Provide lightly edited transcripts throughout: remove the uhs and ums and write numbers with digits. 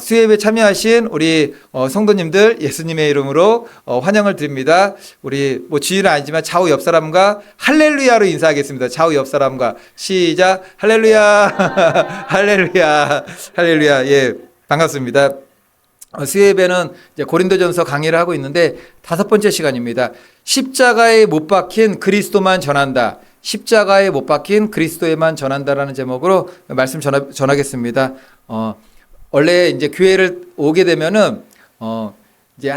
수요예배 참여하신 우리 성도님들 예수님의 이름으로 환영을 드립니다. 우리 뭐 주일은 아니지만 좌우 옆 사람과 할렐루야로 인사하겠습니다. 좌우 옆 사람과 시작. 할렐루야. 할렐루야. 할렐루야. 예, 반갑습니다. 수요예배는 이제 고린도전서 강의를 하고 있는데 5번째 시간입니다. 십자가에 못 박힌 그리스도만 전한다. 십자가에 못 박힌 그리스도에만 전한다라는 제목으로 말씀 전하겠습니다. 원래 이제 교회를 오게 되면은 이제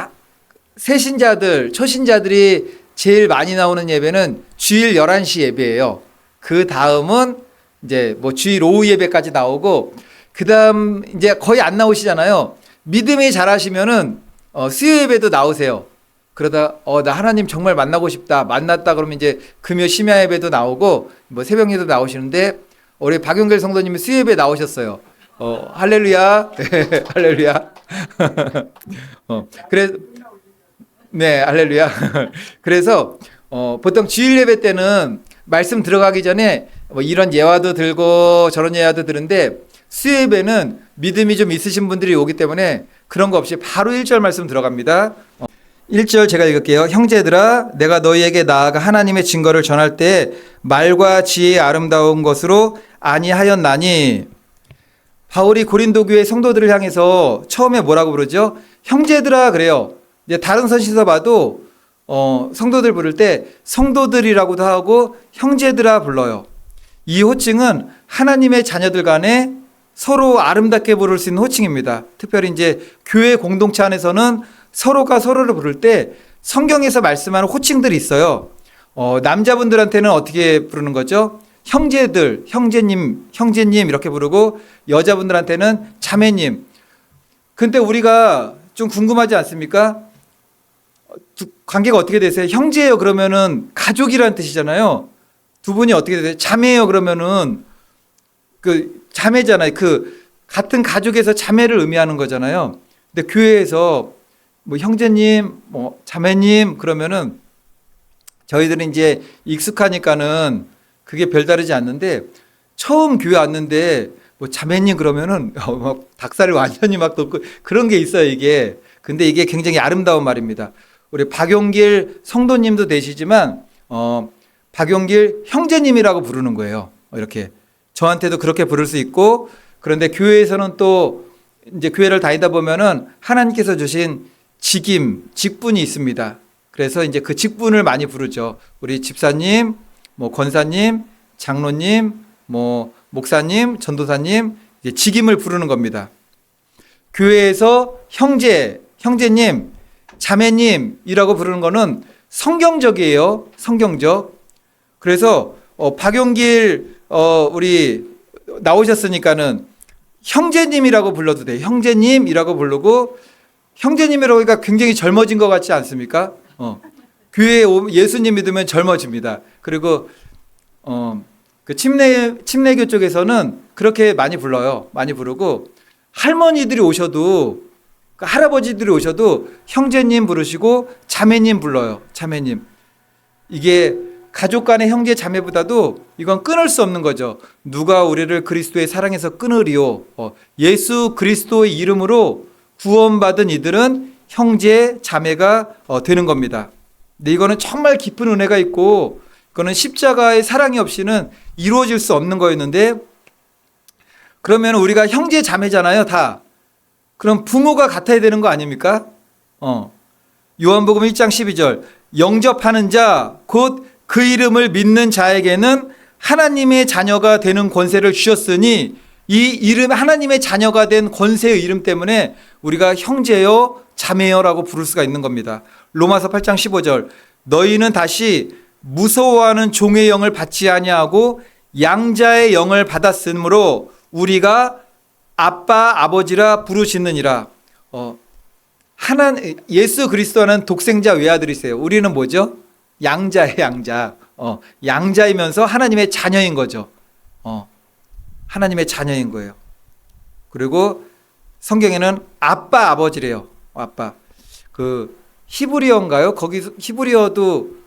새신자들, 초신자들이 제일 많이 나오는 예배는 주일 11시 예배예요. 그 다음은 이제 뭐 주일 오후 예배까지 나오고, 그 다음 이제 거의 안 나오시잖아요. 믿음이 잘하시면은 수요 예배도 나오세요. 그러다 나 하나님 정말 만나고 싶다. 만났다 그러면 이제 금요 심야 예배도 나오고 뭐 새벽 예배도 나오시는데, 우리 박용길 성도님이 수요 예배 나오셨어요. 할렐루야. 네, 할렐루야. 그래, 네, 할렐루야. 그래서, 보통 주일 예배 때는 말씀 들어가기 전에 뭐 이런 예화도 들고 저런 예화도 들은데, 수요 예배는 믿음이 좀 있으신 분들이 오기 때문에 그런 거 없이 바로 1절 말씀 들어갑니다. 1절 제가 읽을게요. 형제들아, 내가 너희에게 나아가 하나님의 증거를 전할 때 말과 지혜의 아름다운 것으로 아니하였나니. 바울이 고린도 교회 성도들을 향해서 처음에 뭐라고 부르죠? 형제들아 그래요. 이제 다른 선지서 봐도 성도들 부를 때 성도들이라고도 하고 형제들아 불러요. 이 호칭은 하나님의 자녀들 간에 서로 아름답게 부를 수 있는 호칭입니다. 특별히 이제 교회 공동체 안에서는 서로가 서로를 부를 때 성경에서 말씀하는 호칭들이 있어요. 남자분들한테는 어떻게 부르는 거죠? 형제들, 형제님, 형제님 이렇게 부르고, 여자분들한테는 자매님. 근데 우리가 좀 궁금하지 않습니까? 관계가 어떻게 되세요? 형제예요 그러면은 가족이라는 뜻이잖아요. 두 분이 어떻게 되세요? 자매예요 그러면은 그 자매잖아요. 그 같은 가족에서 자매를 의미하는 거잖아요. 근데 교회에서 뭐 형제님, 뭐 자매님 그러면은 저희들은 이제 익숙하니까는 그게 별다르지 않는데, 처음 교회 왔는데 뭐 자매님 그러면은 막 닭살이 완전히 막 돋고 그런 게 있어요 이게. 근데 이게 굉장히 아름다운 말입니다. 우리 박용길 성도님도 되시지만 박용길 형제님이라고 부르는 거예요. 이렇게 저한테도 그렇게 부를 수 있고, 그런데 교회에서는 또 이제 교회를 다니다 보면은 하나님께서 주신 직임, 직분이 있습니다. 그래서 이제 그 직분을 많이 부르죠. 우리 집사님, 뭐 권사님, 장로님, 뭐 목사님, 전도사님, 이제 직임을 부르는 겁니다. 교회에서 형제, 형제님, 자매님이라고 부르는 거는 성경적이에요. 성경적. 그래서 박용길 우리 나오셨으니까는 형제님이라고 불러도 돼요. 형제님이라고 부르고, 형제님이라고 하니까 굉장히 젊어진 것 같지 않습니까? 교회에 예수님 믿으면 젊어집니다. 그리고 그 침례교 쪽에서는 그렇게 많이 불러요. 많이 부르고, 할머니들이 오셔도, 그 할아버지들이 오셔도 형제님 부르시고 자매님 불러요. 자매님. 이게 가족 간의 형제 자매보다도 이건 끊을 수 없는 거죠. 누가 우리를 그리스도의 사랑에서 끊으리요. 예수 그리스도의 이름으로 구원받은 이들은 형제 자매가 되는 겁니다. 근데 이거는 정말 깊은 은혜가 있고, 그거는 십자가의 사랑이 없이는 이루어질 수 없는 거였는데, 그러면 우리가 형제 자매잖아요 다. 그럼 부모가 같아야 되는 거 아닙니까? 요한복음 1장 12절 영접하는 자 곧 그 이름을 믿는 자에게는 하나님의 자녀가 되는 권세를 주셨으니, 이 이름, 하나님의 자녀가 된 권세의 이름 때문에 우리가 형제여 자매여라고 부를 수가 있는 겁니다. 로마서 8장 15절 너희는 다시 무서워하는 종의 영을 받지 아니하고 양자의 영을 받았으므로 우리가 아빠 아버지라 부르시느니라. 예수 그리스도는 독생자 외아들이세요. 우리는 뭐죠? 양자예요. 양자. 양자이면서 하나님의 자녀인 거죠. 하나님의 자녀인 거예요. 그리고 성경에는 아빠 아버지래요. 아빠. 그 히브리어인가요? 거기 히브리어도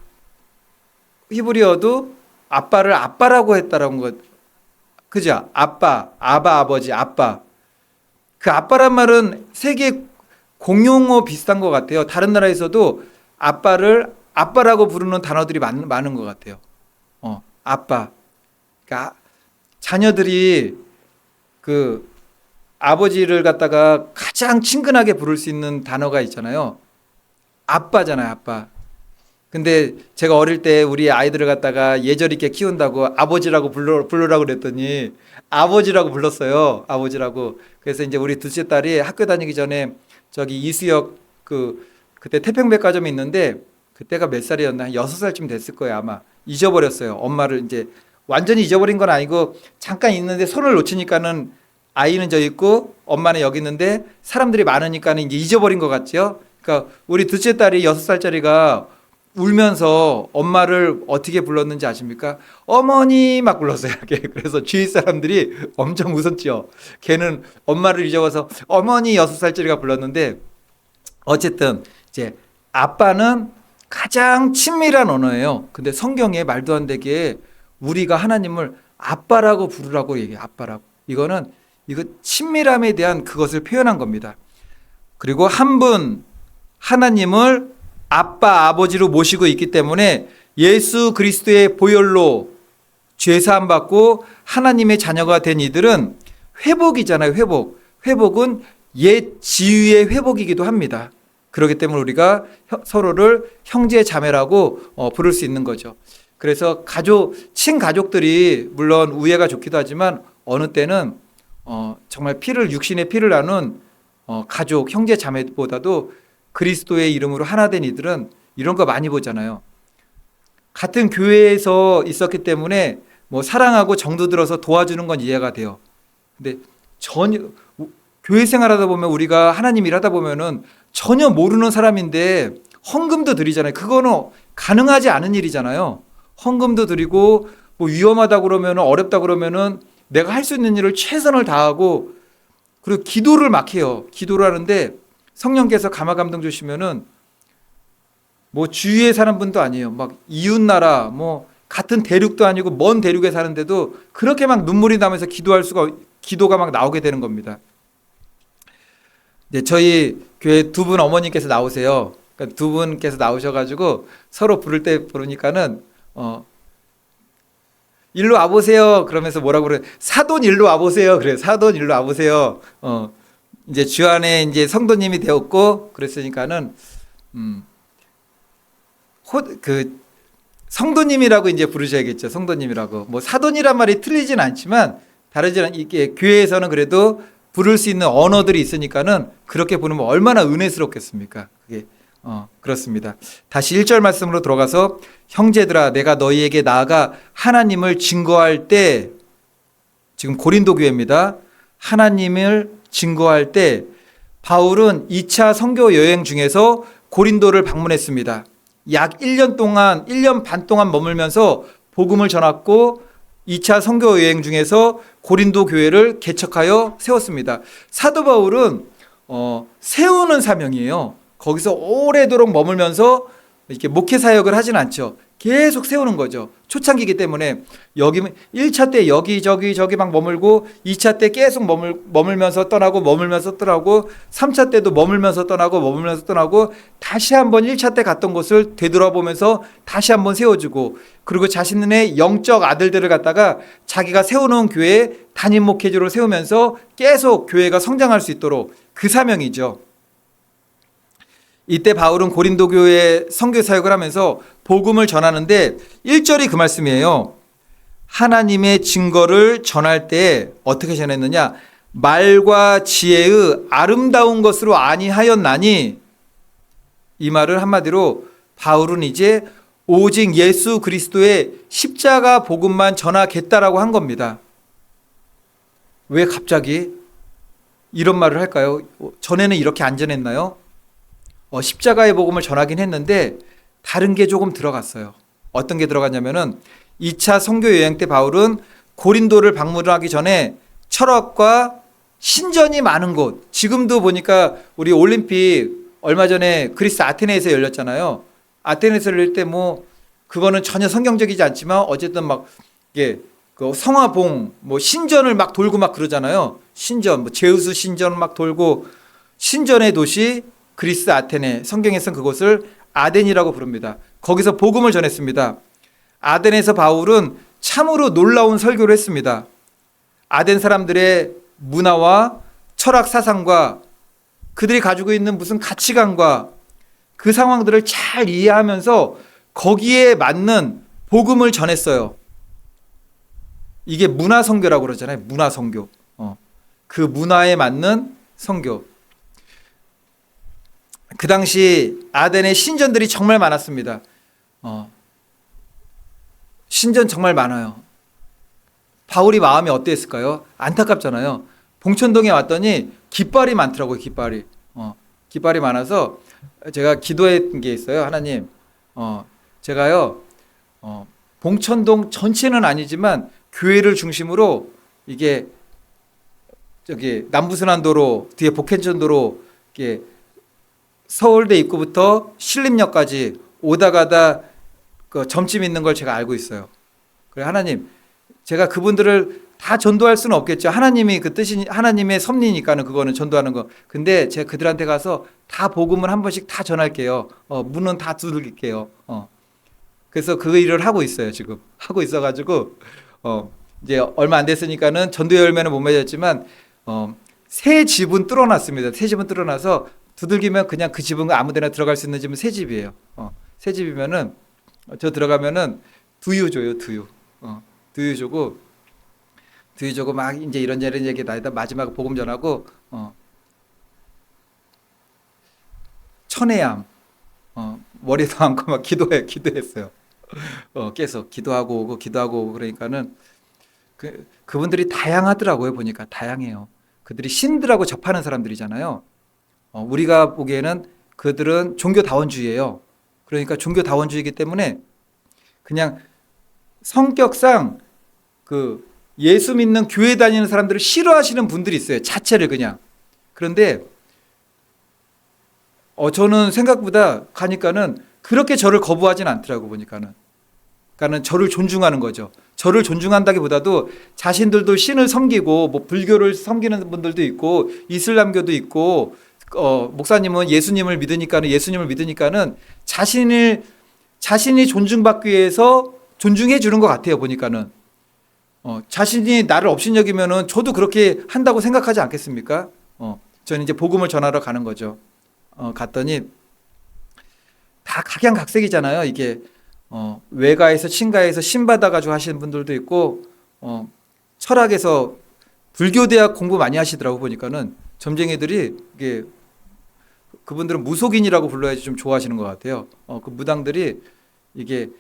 아빠를 아빠라고 했다라는 것. 그죠? 아빠, 아바 아버지, 아빠. 그 아빠란 말은 세계 공용어 비슷한 것 같아요. 다른 나라에서도 아빠를 아빠라고 부르는 단어들이 많은 것 같아요. 아빠. 그러니까 자녀들이 그 아버지를 갖다가 가장 친근하게 부를 수 있는 단어가 있잖아요. 아빠잖아요, 아빠. 근데 제가 어릴 때 우리 아이들을 갖다가 예절 있게 키운다고 아버지라고 부르라고 그랬더니 아버지라고 불렀어요. 아버지라고. 그래서 이제 우리 둘째 딸이 학교 다니기 전에 저기 이수역 그때 태평백화점이 있는데 그때가 몇 살이었나? 한 6살쯤 됐을 거예요, 아마. 잊어버렸어요. 엄마를 이제 완전히 잊어버린 건 아니고 잠깐 있는데 손을 놓치니까는 아이는 저 있고 엄마는 여기 있는데 사람들이 많으니까는 이제 잊어버린 것 같죠. 그러니까 우리 둘째 딸이 6살짜리가 울면서 엄마를 어떻게 불렀는지 아십니까? 어머니 막 불렀어요. 그래서 주위 사람들이 엄청 웃었죠. 걔는 엄마를 잊어버려서 어머니 6살짜리가 불렀는데 어쨌든 이제 아빠는 가장 친밀한 언어예요. 근데 성경에 말도 안 되게 우리가 하나님을 아빠라고 부르라고 얘기해요. 아빠라고. 이거 친밀함에 대한 그것을 표현한 겁니다. 그리고 한 분 하나님을 아빠 아버지로 모시고 있기 때문에 예수 그리스도의 보혈로 죄사함 받고 하나님의 자녀가 된 이들은 회복이잖아요. 회복은 옛 지위의 회복이기도 합니다. 그렇기 때문에 우리가 서로를 형제 자매라고 부를 수 있는 거죠. 그래서 친가족들이 물론 우애가 좋기도 하지만 어느 때는 정말 육신의 피를 나눈 가족, 형제 자매보다도 그리스도의 이름으로 하나 된 이들은 이런 거 많이 보잖아요. 같은 교회에서 있었기 때문에 뭐 사랑하고 정도 들어서 도와주는 건 이해가 돼요. 근데 교회 생활하다 보면 우리가 하나님 일하다 보면은 전혀 모르는 사람인데 헌금도 드리잖아요. 그거는 가능하지 않은 일이잖아요. 헌금도 드리고 뭐 위험하다 그러면은 어렵다 그러면은 내가 할 수 있는 일을 최선을 다하고 그리고 기도를 막 해요. 기도를 하는데 성령께서 감화 감동 주시면은 뭐 주위에 사는 분도 아니에요. 막 이웃 나라 뭐 같은 대륙도 아니고 먼 대륙에 사는데도 그렇게 막 눈물이 나면서 기도가 막 나오게 되는 겁니다. 네, 저희 교회 두 분 어머님께서 나오세요. 그러니까 두 분께서 나오셔가지고 서로 부를 때 부르니까는 일로 와보세요. 그러면서 뭐라고 그래? 사돈 일로 와보세요. 그래, 사돈 일로 와보세요. 이제 주 안에 이제 성도님이 되었고 그랬으니까는 성도님이라고 이제 부르셔야겠죠. 성도님이라고. 뭐 사돈이란 말이 틀리진 않지만 이게 교회에서는 그래도 부를 수 있는 언어들이 있으니까는 그렇게 부르면 얼마나 은혜스럽겠습니까? 그게 그렇습니다. 다시 1절 말씀으로 들어가서 형제들아 내가 너희에게 나아가 하나님을 증거할 때 지금 고린도 교회입니다. 하나님을 증거할 때 바울은 2차 선교 여행 중에서 고린도를 방문했습니다. 약 1년 반 동안 머물면서 복음을 전했고 2차 선교 여행 중에서 고린도 교회를 개척하여 세웠습니다. 사도 바울은 세우는 사명이에요. 거기서 오래도록 머물면서 이렇게 목회 사역을 하진 않죠. 계속 세우는 거죠. 초창기이기 때문에 1차 때 여기저기 막 머물고 2차 때 계속 머물면서 떠나고 3차 때도 머물면서 떠나고 다시 한번 1차 때 갔던 곳을 되돌아보면서 다시 한번 세워주고 그리고 자신의 영적 아들들을 갖다가 자기가 세워놓은 교회에 담임 목회자로 세우면서 계속 교회가 성장할 수 있도록 그 사명이죠. 이때 바울은 고린도 교회에 선교 사역을 하면서 복음을 전하는데 1절이 그 말씀이에요. 하나님의 증거를 전할 때 어떻게 전했느냐? 말과 지혜의 아름다운 것으로 아니하였나니 이 말을 한마디로 바울은 이제 오직 예수 그리스도의 십자가 복음만 전하겠다라고 한 겁니다. 왜 갑자기 이런 말을 할까요? 전에는 이렇게 안 전했나요? 십자가의 복음을 전하긴 했는데 다른 게 조금 들어갔어요. 어떤 게 들어갔냐면은 2차 선교 여행 때 바울은 고린도를 방문하기 전에 철학과 신전이 많은 곳, 지금도 보니까 우리 올림픽 얼마 전에 그리스 아테네에서 열렸잖아요. 아테네에서 열릴 때 뭐 그거는 전혀 성경적이지 않지만 어쨌든 막 이게 그 성화봉 뭐 신전을 막 돌고 막 그러잖아요. 신전, 뭐 제우스 신전 막 돌고 신전의 도시 그리스 아테네 성경에서는 그곳을 아덴이라고 부릅니다. 거기서 복음을 전했습니다. 아덴에서 바울은 참으로 놀라운 설교를 했습니다. 아덴 사람들의 문화와 철학 사상과 그들이 가지고 있는 무슨 가치관과 그 상황들을 잘 이해하면서 거기에 맞는 복음을 전했어요. 이게 문화 선교라고 그러잖아요. 문화 선교. 그 문화에 맞는 선교. 그 당시 아덴의 신전들이 정말 많았습니다. 신전 정말 많아요. 바울이 마음이 어땠을까요? 안타깝잖아요. 봉천동에 왔더니 깃발이 많더라고요. 깃발이. 깃발이 많아서 제가 기도했던 게 있어요. 하나님, 제가요, 봉천동 전체는 아니지만 교회를 중심으로 이게 저기 남부순환도로 뒤에 복hen천도로 이게 서울대 입구부터 신림역까지 오다 가다 그 점집 있는 걸 제가 알고 있어요. 그래 하나님, 제가 그분들을 다 전도할 수는 없겠죠. 하나님이 그 뜻이 하나님의 섭리니까는 그거는 전도하는 거. 근데 제가 그들한테 가서 다 복음을 한 번씩 다 전할게요. 문은 다 두들길게요. 그래서 그 일을 하고 있어요. 지금 하고 있어가지고 이제 얼마 안 됐으니까는 전도 열매는 못 맺었지만 새 집은 뚫어놨습니다. 새 집은 뚫어놔서 두들기면 그냥 그 집은 아무데나 들어갈 수 있는 집은 새 집이에요. 새 집이면은 저 들어가면은 두유 줘요. 두유. 두유 주고 막 이제 이런저런 얘기 나이다 마지막 복음 전하고 천혜암 머리도 안고 막 기도했어요. 계속 기도하고 오고 그러니까는 그분들이 다양하더라고요. 보니까 다양해요. 그들이 신들하고 접하는 사람들이잖아요. 우리가 보기에는 그들은 종교다원주의예요. 그러니까 종교다원주의이기 때문에 그냥 성격상 그 예수 믿는 교회 다니는 사람들을 싫어하시는 분들이 있어요. 자체를 그냥. 그런데 저는 생각보다 가니까는 그렇게 저를 거부하진 않더라고 보니까는. 그러니까는 저를 존중하는 거죠. 저를 존중한다기보다도 자신들도 신을 섬기고 뭐 불교를 섬기는 분들도 있고 이슬람교도 있고 목사님은 예수님을 믿으니까는 자신이 존중받기 위해서 존중해 주는 것 같아요. 보니까는 자신이 나를 업신여기면은 저도 그렇게 한다고 생각하지 않겠습니까? 저는 이제 복음을 전하러 가는 거죠. 갔더니 다 각양각색이잖아요. 이게 외가에서 친가에서 신받아가지고 하시는 분들도 있고 철학에서 불교대학 공부 많이 하시더라고 보니까는 점쟁이들이 이게 그분들은 무속인이라고 불러야지 좀 좋아하시는 것 같아요. 그 무당들이 이게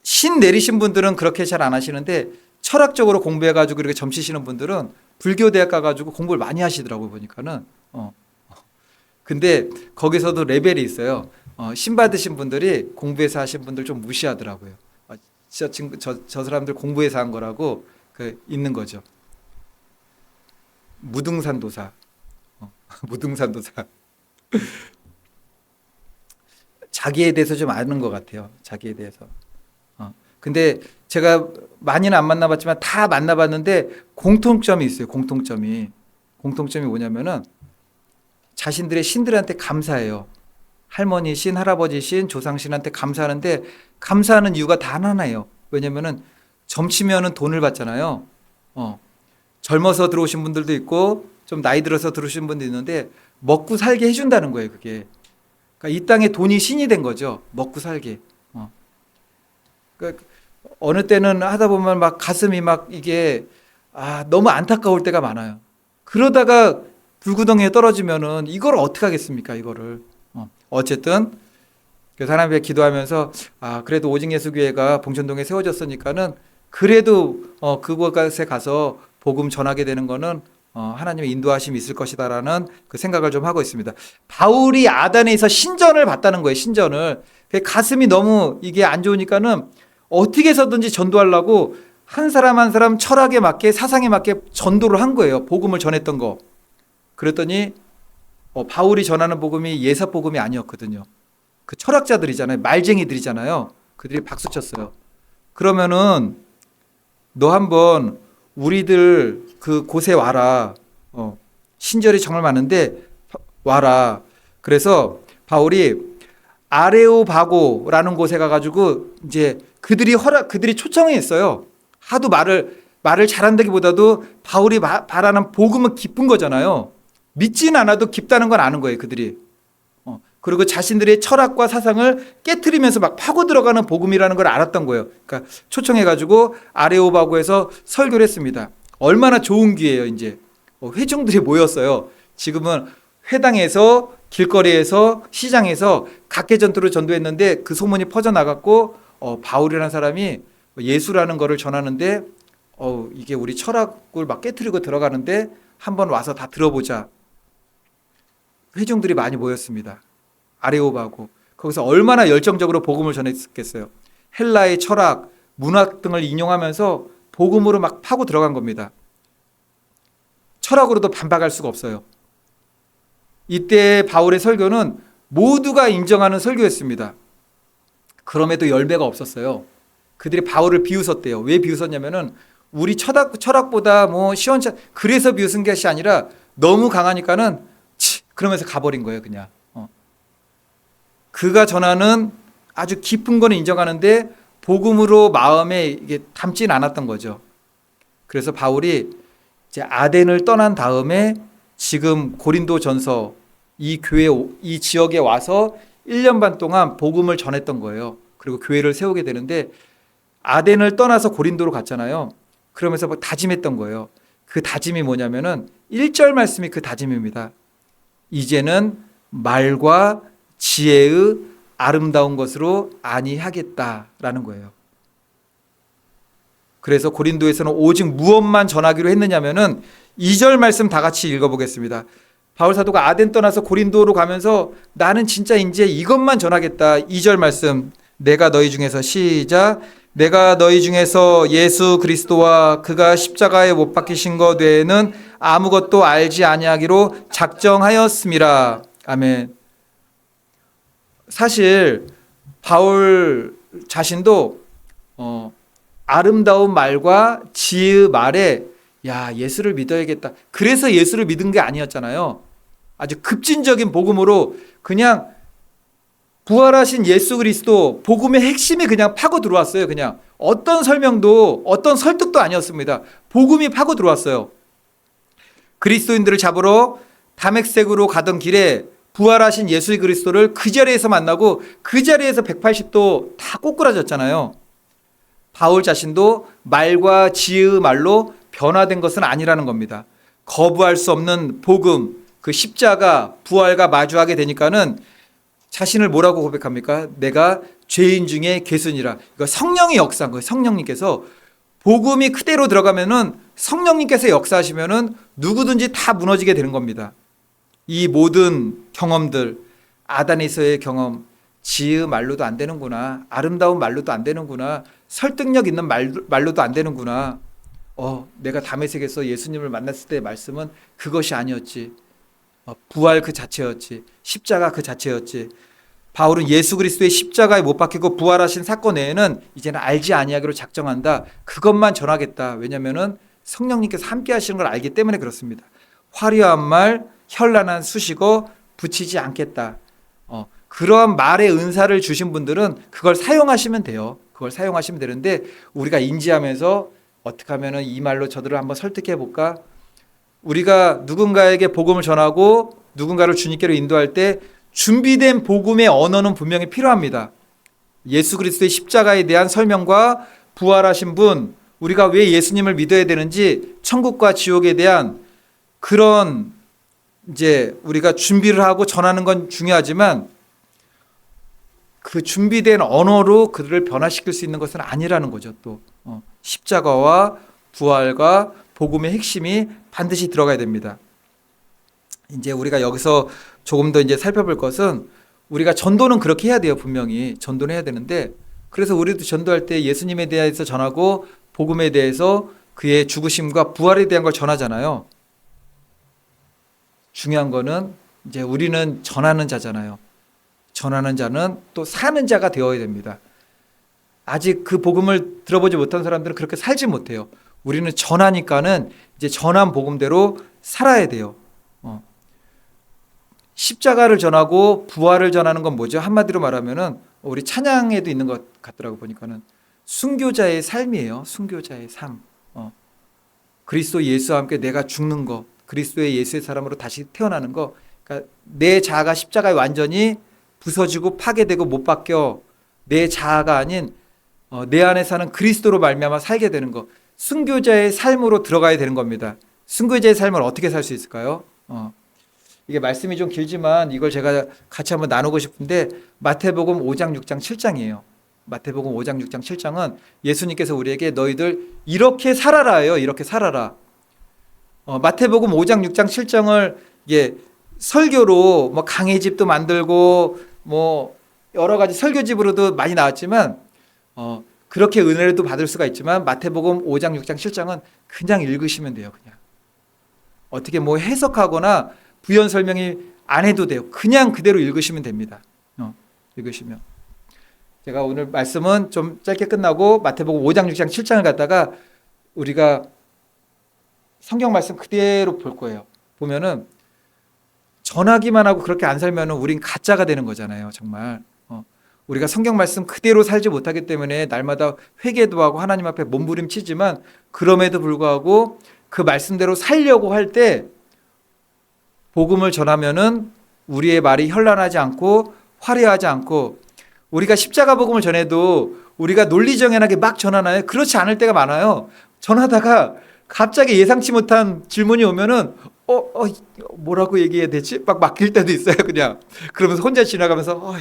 신 내리신 분들은 그렇게 잘 안 하시는데 철학적으로 공부해가지고 이렇게 점치시는 분들은 불교대학 가가지고 공부를 많이 하시더라고 보니까는. 근데 거기서도 레벨이 있어요. 신 받으신 분들이 공부해서 하신 분들 좀 무시하더라고요. 저 사람들 공부해서 한 거라고 있는 거죠. 무등산도사. 무등산도사. 자기에 대해서 좀 아는 것 같아요. 자기에 대해서. 근데 제가 많이는 안 만나봤지만 다 만나봤는데 공통점이 있어요. 공통점이 뭐냐면은 자신들의 신들한테 감사해요. 할머니 신, 할아버지 신, 조상 신한테 감사하는데 감사하는 이유가 단 하나예요. 왜냐면은 점치면은 돈을 받잖아요. 젊어서 들어오신 분들도 있고 좀 나이 들어서 들어오신 분도 있는데 먹고 살게 해준다는 거예요. 그게. 그러니까 이 땅에 돈이 신이 된 거죠. 먹고 살게. 그러니까 어느 때는 하다 보면 막 가슴이 막 이게 너무 안타까울 때가 많아요. 그러다가 불구덩이에 떨어지면은 이걸 어떻게 하겠습니까? 이거를. 어쨌든 그 사람에 기도하면서 그래도 오직예수교회가 봉천동에 세워졌으니까는 그래도 그곳에 가서 복음 전하게 되는 거는 하나님의 인도하심이 있을 것이다라는 그 생각을 좀 하고 있습니다. 바울이 아단에서 신전을 봤다는 거예요. 신전을. 가슴이 너무 이게 안 좋으니까는 어떻게 해서든지 전도하려고 한 사람 한 사람 철학에 맞게 사상에 맞게 전도를 한 거예요. 복음을 전했던 거. 그랬더니 바울이 전하는 복음이 예사 복음이 아니었거든요. 그 철학자들이잖아요. 말쟁이들이잖아요. 그들이 박수 쳤어요. 그러면은 너 한번 우리들 그 곳에 와라. 신절이 정말 많은데 와라. 그래서 바울이 아레오바고라는 곳에 가가지고 이제 그들이 초청이 했어요. 하도 말을 잘한다기보다도 바울이 바라는 복음은 깊은 거잖아요. 믿진 않아도 깊다는 건 아는 거예요, 그들이. 그리고 자신들의 철학과 사상을 깨트리면서 막 파고 들어가는 복음이라는 걸 알았던 거예요. 그러니까 초청해가지고 아레오바고에서 설교를 했습니다. 얼마나 좋은 기회예요, 이제. 회중들이 모였어요. 지금은 회당에서, 길거리에서, 시장에서 각계전투를 전도했는데 그 소문이 퍼져나갔고, 바울이라는 사람이 예수라는 거를 전하는데, 이게 우리 철학을 막 깨트리고 들어가는데 한번 와서 다 들어보자. 회중들이 많이 모였습니다. 아레오바고. 거기서 얼마나 열정적으로 복음을 전했겠어요. 헬라의 철학, 문학 등을 인용하면서 복음으로 막 파고 들어간 겁니다. 철학으로도 반박할 수가 없어요. 이때 바울의 설교는 모두가 인정하는 설교였습니다. 그럼에도 열매가 없었어요. 그들이 바울을 비웃었대요. 왜 비웃었냐면은 우리 철학보다 뭐 시원찮, 그래서 비웃은 것이 아니라 너무 강하니까는 그러면서 가버린 거예요, 그냥. 그가 전하는 아주 깊은 거는 인정하는데 복음으로 마음에 이게 담진 않았던 거죠. 그래서 바울이 이제 아덴을 떠난 다음에 지금 고린도전서 이 지역에 와서 1년 반 동안 복음을 전했던 거예요. 그리고 교회를 세우게 되는데 아덴을 떠나서 고린도로 갔잖아요. 그러면서 뭐 다짐했던 거예요. 그 다짐이 뭐냐면은 1절 말씀이 그 다짐입니다. 이제는 말과 지혜의 아름다운 것으로 아니하겠다라는 거예요. 그래서 고린도에서는 오직 무엇만 전하기로 했느냐면은 2절 말씀 다 같이 읽어보겠습니다. 바울 사도가 아덴 떠나서 고린도로 가면서 나는 진짜 이제 이것만 전하겠다. 2절 말씀, 내가 너희 중에서 시작. 내가 너희 중에서 예수 그리스도와 그가 십자가에 못 박히신 것 외에는 아무것도 알지 아니하기로 작정하였음이라. 아멘. 사실 바울 자신도 아름다운 말과 지혜의 말에 예수를 믿어야겠다. 그래서 예수를 믿은 게 아니었잖아요. 아주 급진적인 복음으로 그냥 부활하신 예수 그리스도 복음의 핵심이 그냥 파고 들어왔어요. 그냥 어떤 설명도 어떤 설득도 아니었습니다. 복음이 파고 들어왔어요. 그리스도인들을 잡으러 다메섹으로 가던 길에 부활하신 예수 그리스도를 그 자리에서 만나고 그 자리에서 180도 다 꼬꾸라졌잖아요. 바울 자신도 말과 지혜의 말로 변화된 것은 아니라는 겁니다. 거부할 수 없는 복음, 그 십자가, 부활과 마주하게 되니까는 자신을 뭐라고 고백합니까? 내가 죄인 중에 괴순이라. 이거 성령의 역사인 거예요. 성령님께서 복음이 그대로 들어가면은 성령님께서 역사하시면은 누구든지 다 무너지게 되는 겁니다. 이 모든 경험들, 아담에서의 경험, 지혜의 말로도 안 되는구나. 아름다운 말로도 안 되는구나. 설득력 있는 말로도 안 되는구나. 내가 다메섹에서 예수님을 만났을 때의 말씀은 그것이 아니었지. 부활 그 자체였지. 십자가 그 자체였지. 바울은 예수 그리스도의 십자가에 못 박히고 부활하신 사건 외에는 이제는 알지 아니하기로 작정한다. 그것만 전하겠다. 왜냐하면은 성령님께서 함께 하시는 걸 알기 때문에 그렇습니다. 화려한 말, 현란한 수식어 붙이지 않겠다. 그런 말의 은사를 주신 분들은 그걸 사용하시면 돼요. 그걸 사용하시면 되는데 우리가 인지하면서 어떻게 하면 이 말로 저들을 한번 설득해 볼까? 우리가 누군가에게 복음을 전하고 누군가를 주님께로 인도할 때 준비된 복음의 언어는 분명히 필요합니다. 예수 그리스도의 십자가에 대한 설명과 부활하신 분, 우리가 왜 예수님을 믿어야 되는지, 천국과 지옥에 대한 그런 이제 우리가 준비를 하고 전하는 건 중요하지만 그 준비된 언어로 그들을 변화시킬 수 있는 것은 아니라는 거죠. 또 십자가와 부활과 복음의 핵심이 반드시 들어가야 됩니다. 이제 우리가 여기서 조금 더 이제 살펴볼 것은 우리가 전도는 그렇게 해야 돼요. 분명히 전도는 해야 되는데 그래서 우리도 전도할 때 예수님에 대해서 전하고 복음에 대해서 그의 죽으심과 부활에 대한 걸 전하잖아요. 중요한 거는 이제 우리는 전하는 자잖아요. 전하는 자는 또 사는 자가 되어야 됩니다. 아직 그 복음을 들어보지 못한 사람들은 그렇게 살지 못해요. 우리는 전하니까는 이제 전한 복음대로 살아야 돼요. 십자가를 전하고 부활을 전하는 건 뭐죠? 한마디로 말하면은 우리 찬양에도 있는 것 같더라고 보니까는 순교자의 삶이에요. 순교자의 삶. 그리스도 예수와 함께 내가 죽는 거, 그리스도의 예수의 사람으로 다시 태어나는 거. 그러니까 내 자아가 십자가에 완전히 부서지고 파괴되고 못 바뀌어 내 자아가 아닌 내 안에 사는 그리스도로 말미암아 살게 되는 거. 순교자의 삶으로 들어가야 되는 겁니다. 순교자의 삶을 어떻게 살 수 있을까요? 이게 말씀이 좀 길지만 이걸 제가 같이 한번 나누고 싶은데 마태복음 5장, 6장, 7장이에요. 마태복음 5장, 6장, 7장은 예수님께서 우리에게 너희들 이렇게 살아라예요. 이렇게 살아라. 마태복음 5장, 6장, 7장을 이게 설교로 뭐 강해집도 만들고 뭐 여러 가지 설교집으로도 많이 나왔지만 그렇게 은혜를 또 받을 수가 있지만 마태복음 5장, 6장, 7장은 그냥 읽으시면 돼요. 그냥 어떻게 뭐 해석하거나 부연 설명이 안 해도 돼요. 그냥 그대로 읽으시면 됩니다. 읽으시면. 제가 오늘 말씀은 좀 짧게 끝나고 마태복음 5장, 6장, 7장을 갖다가 우리가 성경 말씀 그대로 볼 거예요. 보면은 전하기만 하고 그렇게 안 살면은 우린 가짜가 되는 거잖아요. 정말. 우리가 성경 말씀 그대로 살지 못하기 때문에 날마다 회개도 하고 하나님 앞에 몸부림치지만 그럼에도 불구하고 그 말씀대로 살려고 할 때 복음을 전하면은 우리의 말이 현란하지 않고 화려하지 않고 우리가 십자가 복음을 전해도 우리가 논리정연하게 막 전하나요? 그렇지 않을 때가 많아요. 전하다가 갑자기 예상치 못한 질문이 오면은 뭐라고 얘기해야 되지? 막 막힐 때도 있어요. 그냥 그러면서 혼자 지나가면서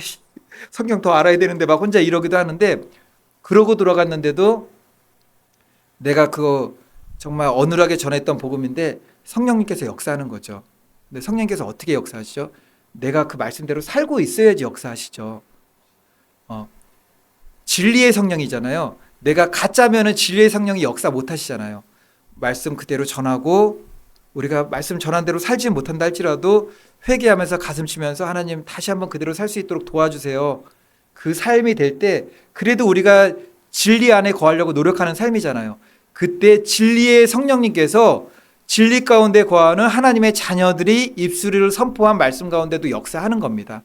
성경 더 알아야 되는데 막 혼자 이러기도 하는데 그러고 들어갔는데도 내가 그거 정말 어눌하게 전했던 복음인데 성령님께서 역사하는 거죠. 근데 성령님께서 어떻게 역사하시죠? 내가 그 말씀대로 살고 있어야지 역사하시죠. 진리의 성령이잖아요. 내가 가짜면은 진리의 성령이 역사 못 하시잖아요. 말씀 그대로 전하고 우리가 말씀 전한 대로 살지 못한다 할지라도 회개하면서 가슴 치면서 하나님 다시 한번 그대로 살 수 있도록 도와주세요. 그 삶이 될 때 그래도 우리가 진리 안에 거하려고 노력하는 삶이잖아요. 그때 진리의 성령님께서 진리 가운데 거하는 하나님의 자녀들이 입술을 선포한 말씀 가운데도 역사하는 겁니다.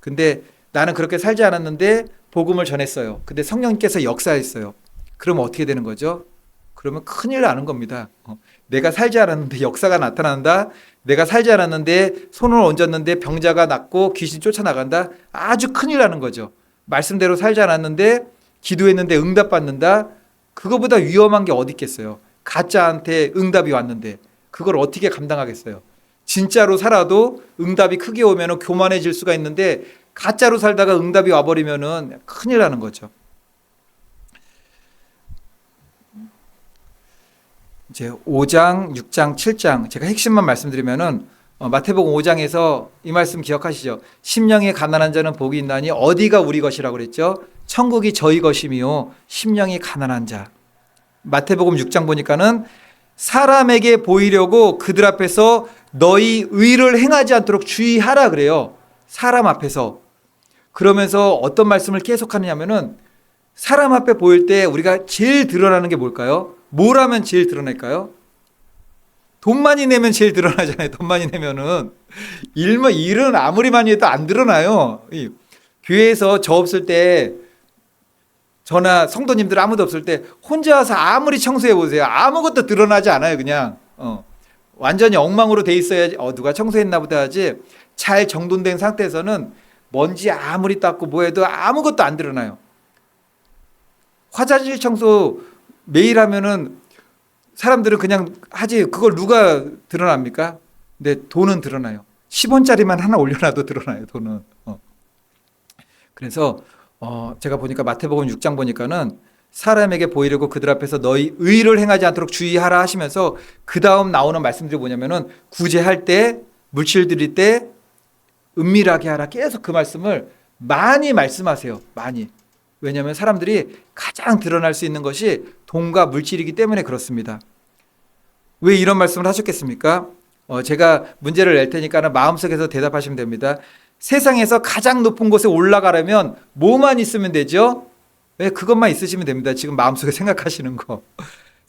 근데 나는 그렇게 살지 않았는데 복음을 전했어요. 근데 성령님께서 역사했어요. 그러면 어떻게 되는 거죠? 그러면 큰일 나는 겁니다. 내가 살지 않았는데 역사가 나타난다. 내가 살지 않았는데 손을 얹었는데 병자가 낫고 귀신 쫓아나간다. 아주 큰일 나는 거죠. 말씀대로 살지 않았는데 기도했는데 응답받는다. 그거보다 위험한 게 어디 있겠어요. 가짜한테 응답이 왔는데 그걸 어떻게 감당하겠어요. 진짜로 살아도 응답이 크게 오면 교만해질 수가 있는데 가짜로 살다가 응답이 와버리면 큰일 나는 거죠. 이제 5장, 6장, 7장 제가 핵심만 말씀드리면은 마태복음 5장에서 이 말씀 기억하시죠? 심령이 가난한 자는 복이 있나니 어디가 우리 것이라고 그랬죠? 천국이 저희 것이며 심령이 가난한 자. 마태복음 6장 보니까는 사람에게 보이려고 그들 앞에서 너희 의를 행하지 않도록 주의하라 그래요. 사람 앞에서. 그러면서 어떤 말씀을 계속 하느냐면은 사람 앞에 보일 때 우리가 제일 드러나는 게 뭘까요? 뭘 하면 제일 드러날까요? 돈 많이 내면 제일 드러나잖아요. 돈 많이 내면은 일은 아무리 많이 해도 안 드러나요. 교회에서 저 없을 때 저나 성도님들 아무도 없을 때 혼자 와서 아무리 청소해 보세요. 아무것도 드러나지 않아요. 그냥 완전히 엉망으로 돼 있어야지 누가 청소했나 보다 하지 잘 정돈된 상태에서는 먼지 아무리 닦고 뭐 해도 아무것도 안 드러나요. 화장실 청소 매일 하면은 사람들은 그냥 하지 그걸 누가 드러납니까? 근데 돈은 드러나요. 10원짜리만 하나 올려놔도 드러나요. 돈은. 그래서 제가 보니까 마태복음 6장 보니까는 사람에게 보이려고 그들 앞에서 너희 의를 행하지 않도록 주의하라 하시면서 그 다음 나오는 말씀들이 뭐냐면은 구제할 때 물질 드릴 때 은밀하게 하라. 계속 그 말씀을 많이 말씀하세요. 많이. 왜냐하면 사람들이 가장 드러날 수 있는 것이 돈과 물질이기 때문에 그렇습니다. 왜 이런 말씀을 하셨겠습니까? 제가 문제를 낼 테니까 마음속에서 대답하시면 됩니다. 세상에서 가장 높은 곳에 올라가려면 뭐만 있으면 되죠? 왜 그것만 있으시면 됩니다. 지금 마음속에 생각하시는 거.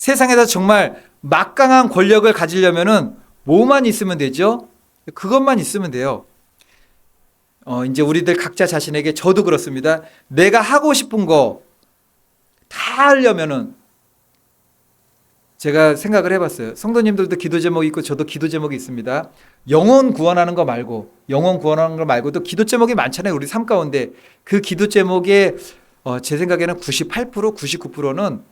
세상에서 정말 막강한 권력을 가지려면은 뭐만 있으면 되죠? 그것만 있으면 돼요. 이제 우리들 각자 자신에게, 저도 그렇습니다. 내가 하고 싶은 거 다 하려면은, 제가 생각을 해봤어요. 성도님들도 기도 제목이 있고 저도 기도 제목이 있습니다. 영혼 구원하는 거 말고도 기도 제목이 많잖아요. 우리 삶 가운데. 그 기도 제목의 제 생각에는 98%, 99%는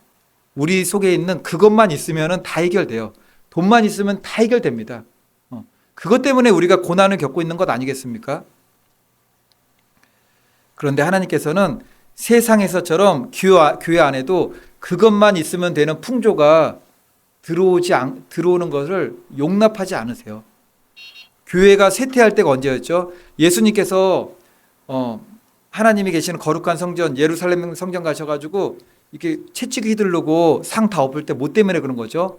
우리 속에 있는 그것만 있으면 다 해결돼요. 돈만 있으면 다 해결됩니다. 그것 때문에 우리가 고난을 겪고 있는 것 아니겠습니까? 그런데 하나님께서는 세상에서처럼 교회 안에도 그것만 있으면 되는 풍조가 들어오는 것을 용납하지 않으세요. 교회가 쇠퇴할 때가 언제였죠? 예수님께서 하나님이 계시는 거룩한 성전, 예루살렘 성전 가셔가지고 이렇게 채찍 휘두르고 상 다 엎을 때 뭐 때문에 그런 거죠?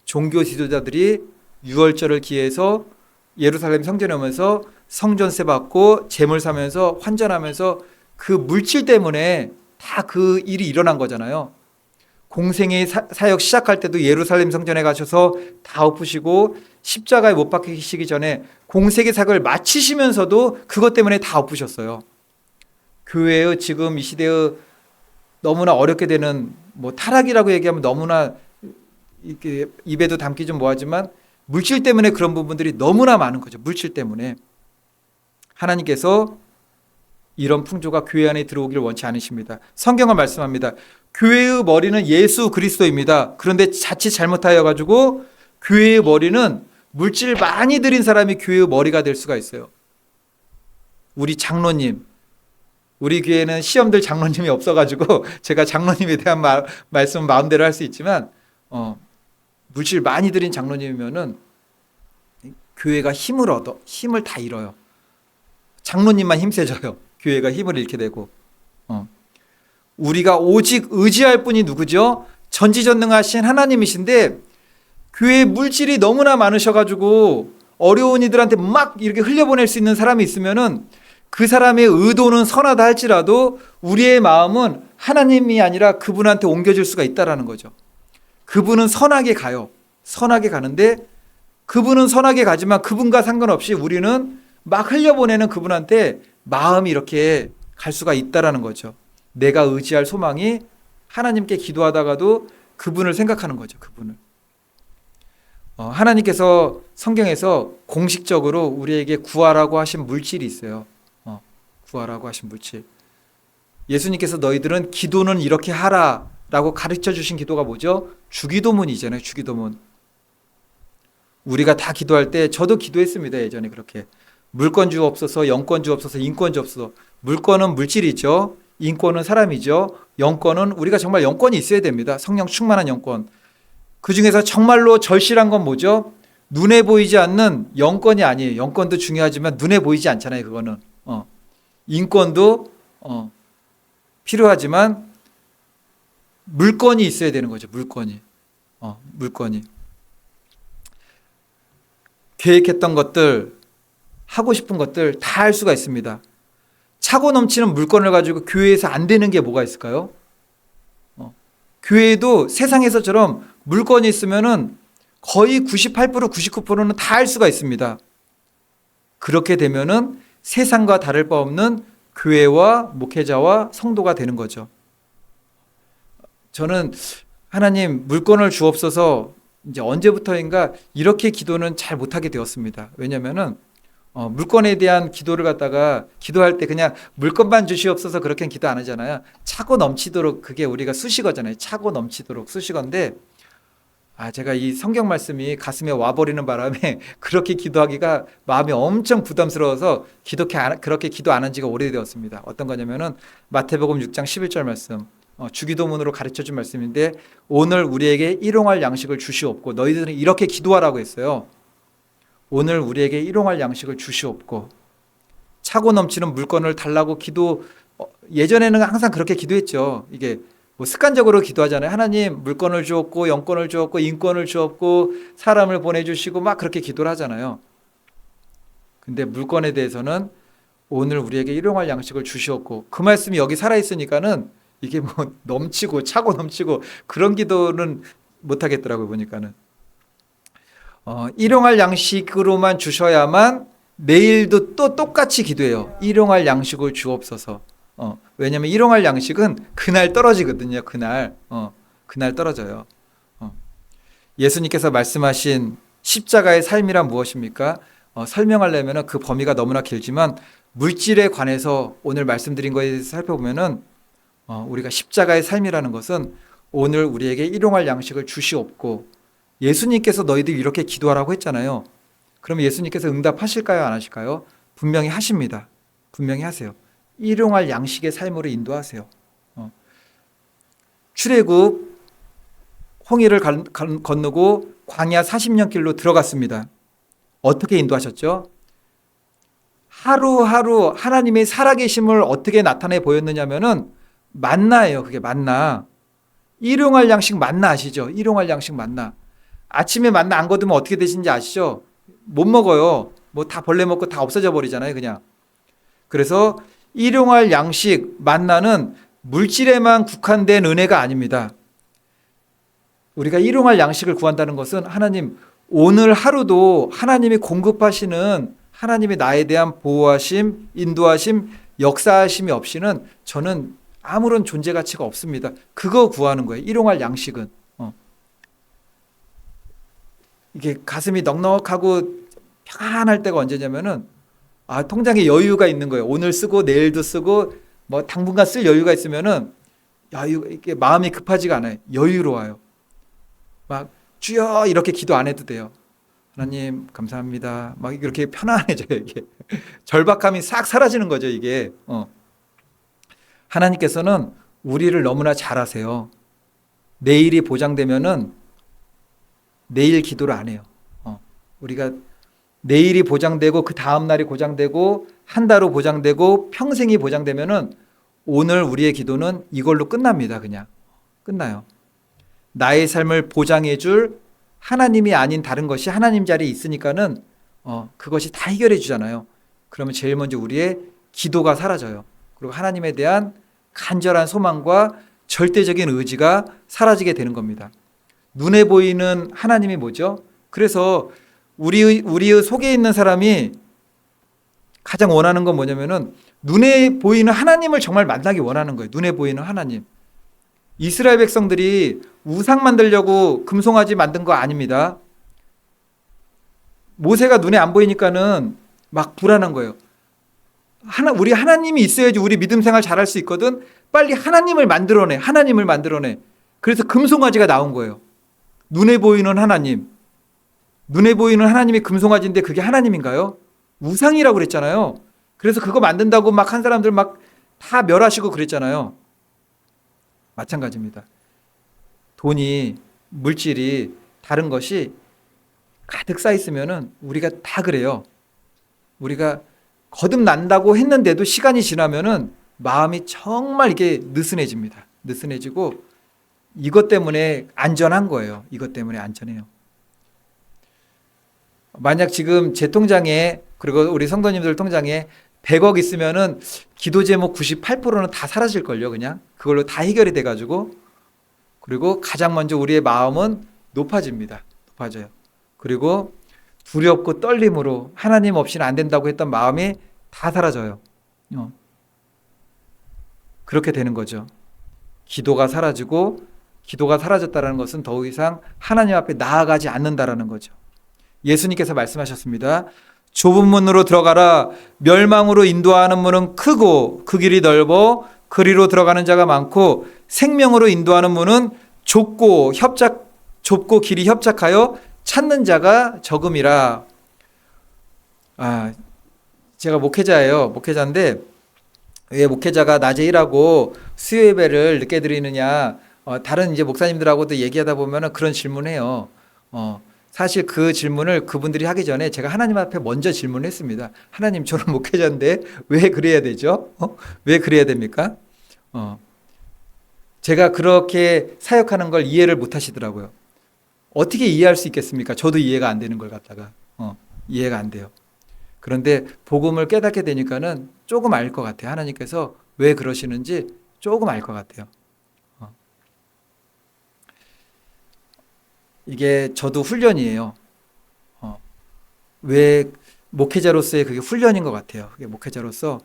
종교 지도자들이 유월절을 기해서 예루살렘 성전에 오면서 성전세 받고 재물 사면서 환전하면서 그 물질 때문에 다 그 일이 일어난 거잖아요. 공생의 사역 시작할 때도 예루살렘 성전에 가셔서 다 엎으시고 십자가에 못 박히시기 전에 공생의 사역을 마치시면서도 그것 때문에 다 엎으셨어요. 교회의 지금 이 시대의 너무나 어렵게 되는, 뭐 타락이라고 얘기하면 너무나 이렇게 입에도 담기 좀 뭐하지만 물질 때문에 그런 부분들이 너무나 많은 거죠. 물질 때문에. 하나님께서 이런 풍조가 교회 안에 들어오기를 원치 않으십니다. 성경은 말씀합니다. 교회의 머리는 예수 그리스도입니다. 그런데 자칫 잘못하여 가지고 교회의 머리는 물질 많이 들인 사람이 교회의 머리가 될 수가 있어요. 우리 장로님, 우리 교회는 시험들 장로님이 없어가지고 제가 장로님에 대한 말씀 마음대로 할 수 있지만 물질 많이 들인 장로님이면은 교회가 힘을 다 잃어요. 장로님만 힘 세져요. 교회가 힘을 잃게 되고. 우리가 오직 의지할 분이 누구죠? 전지전능하신 하나님이신데 교회 물질이 너무나 많으셔가지고 어려운 이들한테 막 이렇게 흘려보낼 수 있는 사람이 있으면은 그 사람의 의도는 선하다 할지라도 우리의 마음은 하나님이 아니라 그분한테 옮겨질 수가 있다라는 거죠. 그분은 선하게 가요. 선하게 가는데 그분은 선하게 가지만 그분과 상관없이 우리는 막 흘려보내는 그분한테 마음이 이렇게 갈 수가 있다라는 거죠. 내가 의지할 소망이 하나님께 기도하다가도 그분을 생각하는 거죠. 그분을. 하나님께서 성경에서 공식적으로 우리에게 구하라고 하신 물질이 있어요. 구하라고 하신 물질. 예수님께서 너희들은 기도는 이렇게 하라라고 가르쳐 주신 기도가 뭐죠? 주기도문이잖아요. 주기도문. 우리가 다 기도할 때 저도 기도했습니다. 예전에 그렇게. 물권 주옵소서, 영권 주옵소서, 인권 주옵소서. 물권은 물질이죠. 인권은 사람이죠. 영권은 우리가 정말 영권이 있어야 됩니다. 성령 충만한 영권. 그 중에서 정말로 절실한 건 뭐죠? 눈에 보이지 않는 영권이 아니에요. 영권도 중요하지만 눈에 보이지 않잖아요. 그거는. 인권도 필요하지만 물건이 있어야 되는 거죠. 물건이. 물건이. 계획했던 것들, 하고 싶은 것들 다 할 수가 있습니다. 차고 넘치는 물건을 가지고 교회에서 안 되는 게 뭐가 있을까요? 교회에도 세상에서처럼 물건이 있으면은 거의 98%, 99%는 다 할 수가 있습니다. 그렇게 되면은 세상과 다를 바 없는 교회와 목회자와 성도가 되는 거죠. 저는 하나님 물건을 주옵소서 이제 언제부터인가 이렇게 기도는 잘 못하게 되었습니다. 왜냐면은 물건에 대한 기도를 갖다가 기도할 때 그냥 물건만 주시옵소서 그렇게 기도 안 하잖아요. 차고 넘치도록, 그게 우리가 수식어잖아요. 차고 넘치도록 수식어인데 제가 이 성경 말씀이 가슴에 와버리는 바람에 그렇게 기도하기가 마음이 엄청 부담스러워서 그렇게 기도 안 한 지가 오래되었습니다. 어떤 거냐면은 마태복음 6장 11절 말씀, 주기도문으로 가르쳐준 말씀인데 오늘 우리에게 일용할 양식을 주시옵고, 너희들은 이렇게 기도하라고 했어요. 오늘 우리에게 일용할 양식을 주시옵고. 차고 넘치는 물건을 달라고 예전에는 항상 그렇게 기도했죠. 이게 뭐 습관적으로 기도하잖아요. 하나님 물건을 주옵고 영권을 주옵고 인권을 주옵고 사람을 보내주시고 막 그렇게 기도를 하잖아요. 근데 물건에 대해서는 오늘 우리에게 일용할 양식을 주시옵고, 그 말씀이 여기 살아있으니까는 이게 뭐 넘치고 차고 넘치고 그런 기도는 못 하겠더라고요, 보니까는. 일용할 양식으로만 주셔야만 내일도 또 똑같이 기도해요. 일용할 양식을 주옵소서. 왜냐면 일용할 양식은 그날 떨어지거든요. 그날 떨어져요. 예수님께서 말씀하신 십자가의 삶이란 무엇입니까? 설명하려면 그 범위가 너무나 길지만 물질에 관해서 오늘 말씀드린 것에 대해서 살펴보면은 우리가 십자가의 삶이라는 것은 오늘 우리에게 일용할 양식을 주시옵고 예수님께서 너희들 이렇게 기도하라고 했잖아요. 그러면 예수님께서 응답하실까요? 안 하실까요? 분명히 하십니다. 분명히 하세요. 일용할 양식의 삶으로 인도하세요. 출애굽 홍해를 건너고 광야 40년 길로 들어갔습니다. 어떻게 인도하셨죠? 하루하루 하나님의 살아계심을 어떻게 나타내 보였느냐면은 만나예요. 그게 만나. 일용할 양식 만나 아시죠? 일용할 양식 만나. 아침에 만나 안 거두면 어떻게 되시는지 아시죠? 못 먹어요. 뭐 다 벌레 먹고 다 없어져 버리잖아요, 그냥. 그래서 일용할 양식 만나는 물질에만 국한된 은혜가 아닙니다. 우리가 일용할 양식을 구한다는 것은 하나님 오늘 하루도 하나님이 공급하시는 하나님의 나에 대한 보호하심, 인도하심, 역사하심이 없이는 저는 아무런 존재 가치가 없습니다. 그거 구하는 거예요. 일용할 양식은. 이게 가슴이 넉넉하고 평안할 때가 언제냐면은 통장에 여유가 있는 거예요. 오늘 쓰고 내일도 쓰고 뭐 당분간 쓸 여유가 있으면은 이게 마음이 급하지가 않아요. 여유로워요. 막 주여 이렇게 기도 안 해도 돼요. 하나님 감사합니다. 막 이렇게 편안해져요. 이게 절박함이 싹 사라지는 거죠. 이게 하나님께서는 우리를 너무나 잘 아세요. 내일이 보장되면은 내일 기도를 안 해요. 우리가 내일이 보장되고 그 다음 날이 보장되고 한 달로 보장되고 평생이 보장되면은 오늘 우리의 기도는 이걸로 끝납니다. 그냥 끝나요. 나의 삶을 보장해 줄 하나님이 아닌 다른 것이 하나님 자리에 있으니까는 그것이 다 해결해 주잖아요. 그러면 제일 먼저 우리의 기도가 사라져요. 그리고 하나님에 대한 간절한 소망과 절대적인 의지가 사라지게 되는 겁니다. 눈에 보이는 하나님이 뭐죠? 그래서 우리의 속에 있는 사람이 가장 원하는 건 뭐냐면은 눈에 보이는 하나님을 정말 만나기 원하는 거예요. 눈에 보이는 하나님. 이스라엘 백성들이 우상 만들려고 금송아지 만든 거 아닙니다. 모세가 눈에 안 보이니까는 막 불안한 거예요. 우리 하나님이 있어야지 우리 믿음 생활 잘할 수 있거든. 빨리 하나님을 만들어내. 하나님을 만들어내. 그래서 금송아지가 나온 거예요. 눈에 보이는 하나님. 눈에 보이는 하나님이 금송아지인데 그게 하나님인가요? 우상이라고 그랬잖아요. 그래서 그거 만든다고 막 한 사람들 막 다 멸하시고 그랬잖아요. 마찬가지입니다. 돈이, 물질이, 다른 것이 가득 쌓여 있으면은 우리가 다 그래요. 우리가 거듭난다고 했는데도 시간이 지나면은 마음이 정말 이게 느슨해집니다. 느슨해지고 이것 때문에 안전한 거예요. 이것 때문에 안전해요. 만약 지금 제 통장에 그리고 우리 성도님들 통장에 100억 있으면은 기도 제목 98%는 다 사라질걸요. 그냥 그걸로 다 해결이 돼가지고 그리고 가장 먼저 우리의 마음은 높아집니다. 높아져요. 그리고 두렵고 떨림으로 하나님 없이는 안 된다고 했던 마음이 다 사라져요. 그렇게 되는 거죠. 기도가 사라지고 기도가 사라졌다는 것은 더 이상 하나님 앞에 나아가지 않는다라는 거죠. 예수님께서 말씀하셨습니다. 좁은 문으로 들어가라. 멸망으로 인도하는 문은 크고 그 길이 넓어 그리로 들어가는 자가 많고 생명으로 인도하는 문은 좁고 길이 협착하여 찾는 자가 적음이라. 제가 목회자예요. 목회자인데 왜 목회자가 낮에 일하고 수요 예배를 늦게 드리느냐? 다른 이제 목사님들하고도 얘기하다 보면은 그런 질문해요. 사실 그 질문을 그분들이 하기 전에 제가 하나님 앞에 먼저 질문했습니다. 하나님, 저는 목회자인데 왜 그래야 되죠? 왜 그래야 됩니까? 제가 그렇게 사역하는 걸 이해를 못 하시더라고요. 어떻게 이해할 수 있겠습니까? 저도 이해가 안 되는 걸 갖다가 이해가 안 돼요. 그런데 복음을 깨닫게 되니까는 조금 알 것 같아요. 하나님께서 왜 그러시는지 조금 알 것 같아요. 어. 이게 저도 훈련이에요. 어. 왜 목회자로서의 그게 훈련인 것 같아요. 그게 목회자로서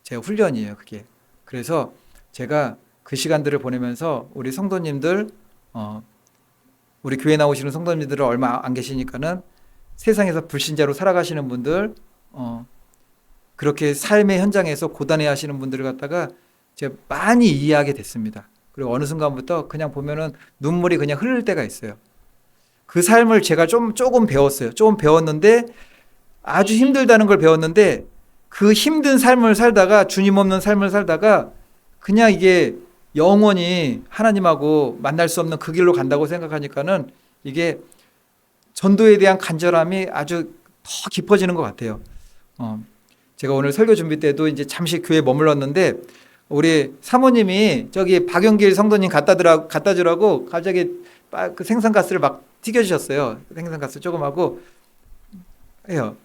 제가 훈련이에요, 그게. 그래서 제가 그 시간들을 보내면서 우리 성도님들, 어, 우리 교회 나오시는 성도님들은 얼마 안 계시니까는 세상에서 불신자로 살아가시는 분들, 그렇게 삶의 현장에서 고단해 하시는 분들을 갖다가 제가 많이 이해하게 됐습니다. 그리고 어느 순간부터 그냥 보면은 눈물이 그냥 흐를 때가 있어요. 그 삶을 제가 조금 배웠어요. 조금 배웠는데 아주 힘들다는 걸 배웠는데 그 힘든 삶을 살다가 주님 없는 삶을 살다가 그냥 이게 영원히 하나님하고 만날 수 없는 그 길로 간다고 생각하니까는 이게 전도에 대한 간절함이 아주 더 깊어지는 것 같아요. 제가 오늘 설교 준비 때도 이제 잠시 교회에 머물렀는데 우리 사모님이 저기 박영길 성도님 갖다 주라고 갑자기 그 생선가스를 막 튀겨주셨어요. 생선가스 조금 하고 해요.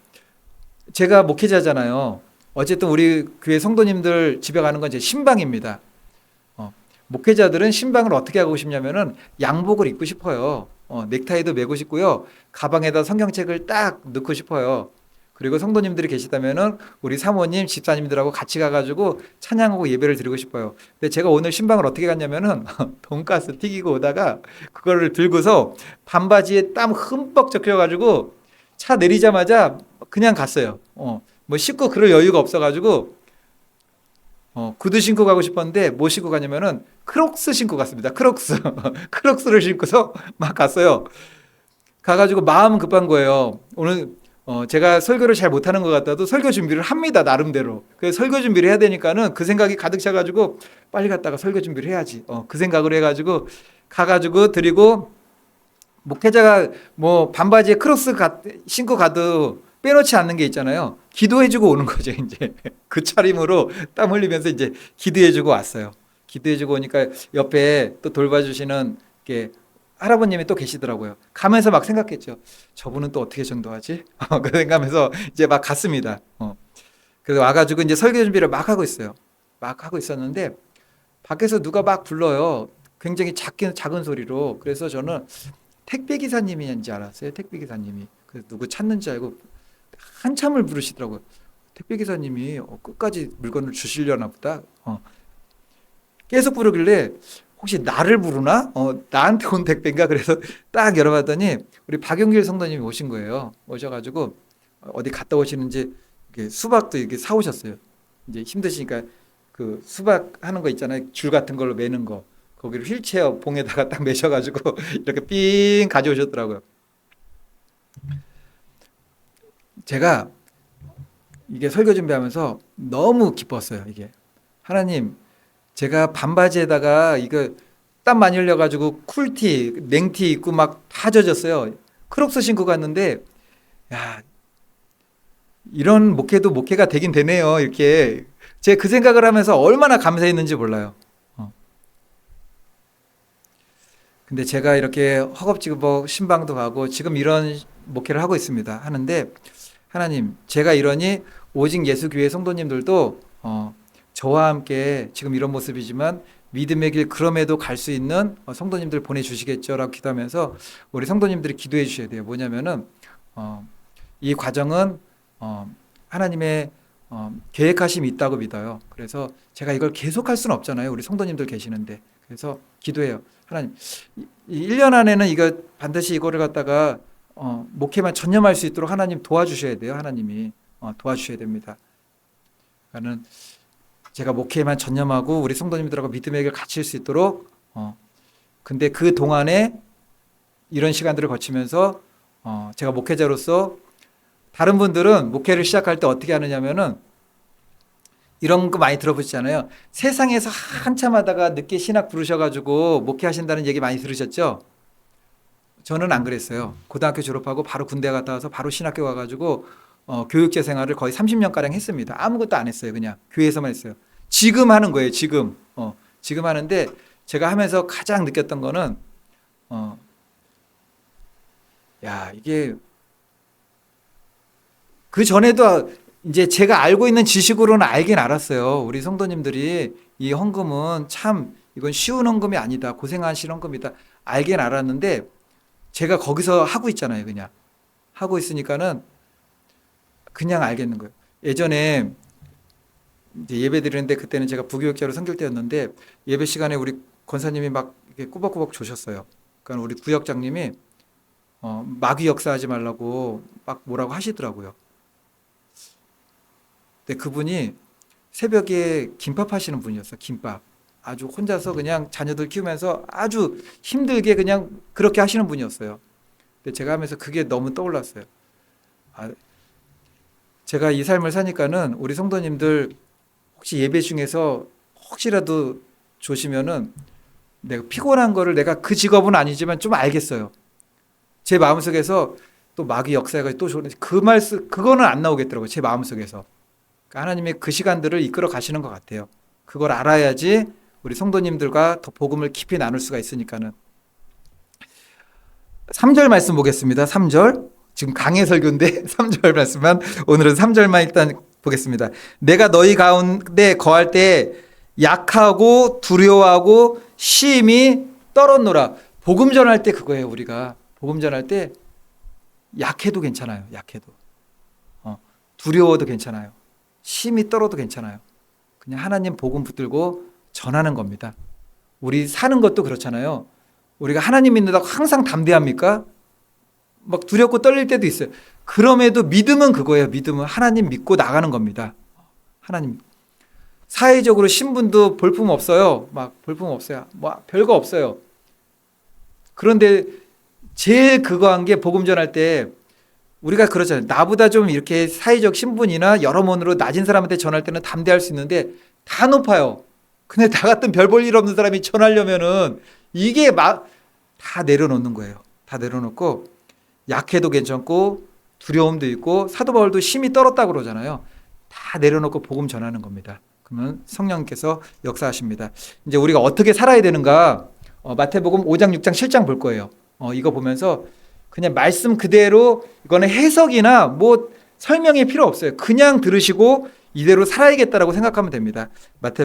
제가 목회자잖아요. 어쨌든 우리 교회 성도님들 집에 가는 건 제 신방입니다. 목회자들은 신방을 어떻게 하고 싶냐면은 양복을 입고 싶어요. 넥타이도 메고 싶고요. 가방에다 성경책을 딱 넣고 싶어요. 그리고 성도님들이 계시다면은 우리 사모님, 집사님들하고 같이 가가지고 찬양하고 예배를 드리고 싶어요. 근데 제가 오늘 신방을 어떻게 갔냐면은 돈가스 튀기고 오다가 그거를 들고서 반바지에 땀 흠뻑 적혀가지고 차 내리자마자 그냥 갔어요. 뭐 씻고 그럴 여유가 없어가지고 구두 신고 가고 싶었는데 뭐 신고 가냐면은 크록스 신고 갔습니다. 크록스. 크록스를 신고서 막 갔어요. 가가지고 마음은 급한 거예요. 오늘 제가 설교를 잘 못하는 것 같아도 설교 준비를 합니다. 나름대로. 그래서 설교 준비를 해야 되니까는 그 생각이 가득 차가지고 빨리 갔다가 설교 준비를 해야지. 그 생각을 해가지고 가가지고 드리고 목회자가 뭐 반바지에 크록스 신고 가도 빼놓지 않는 게 있잖아요. 기도해주고 오는 거죠, 이제. 그 차림으로 땀 흘리면서 이제 기도해주고 왔어요. 기도해주고 오니까 옆에 또 돌봐주시는 게 할아버님이 또 계시더라고요. 가면서 막 생각했죠. 저분은 또 어떻게 전도하지? 그 생각하면서 이제 막 갔습니다. 그래서 와가지고 이제 설교 준비를 막 하고 있어요. 막 하고 있었는데 밖에서 누가 막 불러요. 굉장히 작은 소리로. 그래서 저는 택배 기사님인지 알았어요. 택배 기사님이. 그래서 누구 찾는지 알고 한참을 부르시더라고요. 택배 기사님이 끝까지 물건을 주시려나 보다. 계속 부르길래 혹시 나를 부르나? 나한테 온 택배인가? 그래서 딱 열어봤더니 우리 박용길 성도님이 오신 거예요. 오셔가지고 어디 갔다 오시는지 수박도 이렇게 사오셨어요. 이제 힘드시니까 그 수박 하는 거 있잖아요. 줄 같은 걸로 매는 거. 거기를 휠체어 봉에다가 딱 매셔가지고 이렇게 삥 가져오셨더라고요. 제가 이게 설교 준비하면서 너무 기뻤어요. 이게 하나님, 제가 반바지에다가 이거 땀 많이 흘려가지고 쿨티, 냉티 입고 막 다 젖었어요. 크록스 신고 갔는데, 야, 이런 목회도 목회가 되긴 되네요. 이렇게 제가 그 생각을 하면서 얼마나 감사했는지 몰라요. 근데 제가 이렇게 허겁지겁 신방도 가고 지금 이런 목회를 하고 있습니다. 하는데 하나님, 제가 이러니 오직 예수교회 성도님들도 저와 함께 지금 이런 모습이지만 믿음의 길 그럼에도 갈 수 있는 성도님들 보내주시겠죠라고 기도하면서 우리 성도님들이 기도해 주셔야 돼요. 뭐냐면은 이 과정은 하나님의 계획하심이 있다고 믿어요. 그래서 제가 이걸 계속할 수는 없잖아요. 우리 성도님들 계시는데. 그래서 기도해요. 하나님, 1년 안에는 이거 반드시 이거를 갖다가 목회만 전념할 수 있도록 하나님 도와주셔야 돼요. 하나님이 도와주셔야 됩니다. 그러니까는 제가 목회만 전념하고 우리 성도님들하고 믿음의 길 갇힐 수 있도록 근데 그 동안에 이런 시간들을 거치면서 제가 목회자로서 다른 분들은 목회를 시작할 때 어떻게 하느냐면은 이런 거 많이 들어보시잖아요. 세상에서 한참 하다가 늦게 신학 부르셔가지고 목회하신다는 얘기 많이 들으셨죠? 저는 안 그랬어요. 고등학교 졸업하고 바로 군대 갔다 와서 바로 신학교 가가지고 교육제 생활을 거의 30년가량 했습니다. 아무것도 안 했어요. 그냥 교회에서만 했어요. 지금 하는 거예요. 지금. 지금 하는데 제가 하면서 가장 느꼈던 거는 야, 이게 그 전에도 이제 제가 알고 있는 지식으로는 알긴 알았어요. 우리 성도님들이 이 헌금은 참 이건 쉬운 헌금이 아니다. 고생하신 헌금이다. 알긴 알았는데 제가 거기서 하고 있잖아요. 그냥 하고 있으니까는 그냥 알겠는 거예요. 예전에 이제 예배 드리는데 그때는 제가 부교육자로 섬길 때였는데 예배 시간에 우리 권사님이 막 이렇게 꾸벅꾸벅 조셨어요. 그러니까 우리 구역장님이 마귀 역사하지 말라고 막 뭐라고 하시더라고요. 근데 그분이 새벽에 김밥 하시는 분이었어요. 김밥. 아주 혼자서 그냥 자녀들 키우면서 아주 힘들게 그냥 그렇게 하시는 분이었어요. 근데 제가 하면서 그게 너무 떠올랐어요. 아, 제가 이 삶을 사니까는 우리 성도님들 혹시 예배 중에서 혹시라도 조시면은 내가 피곤한 거를 내가 그 직업은 아니지만 좀 알겠어요. 제 마음속에서 또 마귀 역사가 또 좋은데 그 말씀 그거는 안 나오겠더라고요. 제 마음속에서. 그러니까 하나님의 그 시간들을 이끌어 가시는 것 같아요. 그걸 알아야지 우리 성도님들과 더 복음을 깊이 나눌 수가 있으니까는. 3절 말씀 보겠습니다. 3절. 지금 강해 설교인데 3절 말씀만 오늘은 3절만 일단 보겠습니다. 내가 너희 가운데 거할 때 약하고 두려워하고 심히 떨었노라. 복음 전할 때 그거예요. 우리가 복음 전할 때 약해도 괜찮아요. 약해도 두려워도 괜찮아요. 심히 떨어도 괜찮아요. 그냥 하나님 복음 붙들고 전하는 겁니다. 우리 사는 것도 그렇잖아요. 우리가 하나님 믿는다고 항상 담대합니까? 막 두렵고 떨릴 때도 있어요. 그럼에도 믿음은 그거예요. 믿음은 하나님 믿고 나가는 겁니다. 하나님. 사회적으로 신분도 볼품 없어요. 막 볼품 없어요. 뭐 별거 없어요. 그런데 제일 그거 한 게 복음 전할 때 우리가 그렇잖아요. 나보다 좀 이렇게 사회적 신분이나 여러모로 낮은 사람한테 전할 때는 담대할 수 있는데 다 높아요. 근데 나 같은 별 볼 일 없는 사람이 전하려면은 이게 막 다 내려놓는 거예요. 다 내려놓고 약해도 괜찮고 두려움도 있고 사도 바울도 심히 떨었다고 그러잖아요. 다 내려놓고 복음 전하는 겁니다. 그러면 성령께서 역사하십니다. 이제 우리가 어떻게 살아야 되는가? 마태복음 5장, 6장, 7장 볼 거예요. 이거 보면서 그냥 말씀 그대로 이거는 해석이나 뭐 설명이 필요 없어요. 그냥 들으시고 이대로 살아야겠다라고 생각하면 됩니다. 마태